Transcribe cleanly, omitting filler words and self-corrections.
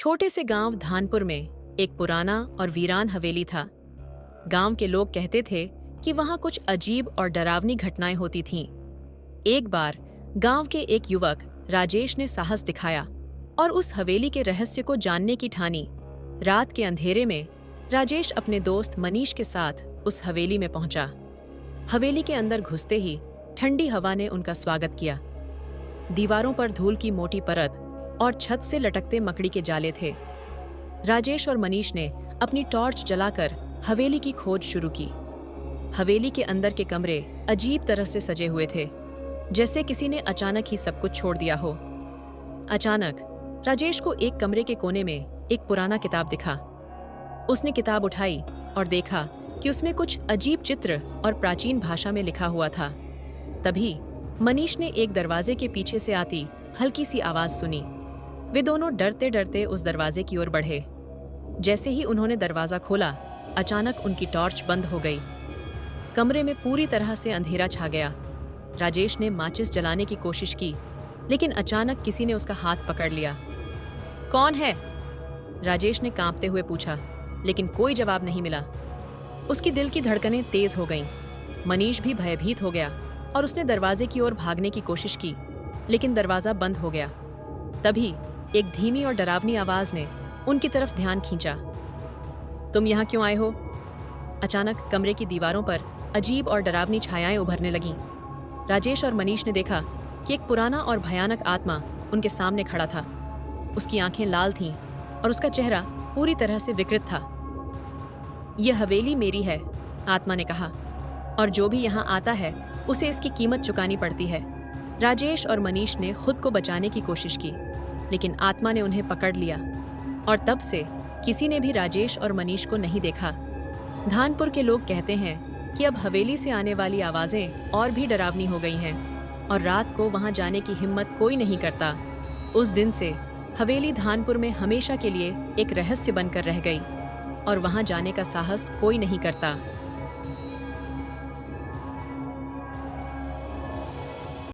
छोटे से गांव धानपुर में एक पुराना और वीरान हवेली था। गांव के लोग कहते थे कि वहां कुछ अजीब और डरावनी घटनाएं होती थीं। एक बार गांव के एक युवक राजेश ने साहस दिखाया और उस हवेली के रहस्य को जानने की ठानी। रात के अंधेरे में राजेश अपने दोस्त मनीष के साथ उस हवेली में पहुंचा। हवेली के अंदर घुसते ही ठंडी हवा ने उनका स्वागत किया। दीवारों पर धूल की मोटी परत और छत से लटकते मकड़ी के जाले थे। राजेश और मनीष ने अपनी टॉर्च जलाकर हवेली की खोज शुरू की। हवेली के अंदर के कमरे अजीब तरह से सजे हुए थे, जैसे किसी ने अचानक ही सब कुछ छोड़ दिया हो। अचानक राजेश को एक कमरे के कोने में एक पुराना किताब दिखा। उसने किताब उठाई और देखा कि उसमें कुछ अजीब चित्र और प्राचीन भाषा में लिखा हुआ था। तभी मनीष ने एक दरवाजे के पीछे से आती हल्की सी आवाज सुनी। वे दोनों डरते डरते उस दरवाजे की ओर बढ़े। जैसे ही उन्होंने दरवाजा खोला, अचानक उनकी टॉर्च बंद हो गई। कमरे में पूरी तरह से अंधेरा छा गया। राजेश ने माचिस जलाने की कोशिश की, लेकिन अचानक किसी ने उसका हाथ पकड़ लिया। कौन है? राजेश ने कांपते हुए पूछा, लेकिन कोई जवाब नहीं मिला। उसकी दिल की धड़कनें तेज हो गईं। मनीष भी भयभीत हो गया और उसने दरवाजे की ओर भागने की कोशिश की, लेकिन दरवाजा बंद हो गया। तभी एक धीमी और डरावनी आवाज ने उनकी तरफ ध्यान खींचा। तुम यहाँ क्यों आए हो? अचानक कमरे की दीवारों पर अजीब और डरावनी छायाएं उभरने लगीं। राजेश और मनीष ने देखा कि एक पुराना और भयानक आत्मा उनके सामने खड़ा था। उसकी आंखें लाल थीं और उसका चेहरा पूरी तरह से विकृत था। यह हवेली मेरी है, आत्मा ने कहा, और जो भी यहाँ आता है उसे इसकी कीमत चुकानी पड़ती है। राजेश और मनीष ने खुद को बचाने की कोशिश की, लेकिन आत्मा ने उन्हें पकड़ लिया और तब से किसी ने भी राजेश और मनीष को नहीं देखा। धानपुर के लोग कहते हैं कि अब हवेली से आने वाली आवाजें और भी डरावनी हो गई हैं और रात को वहां जाने की हिम्मत कोई नहीं करता। उस दिन से हवेली धानपुर में हमेशा के लिए एक रहस्य बनकर रह गई और वहां जाने का साहस कोई नहीं करता।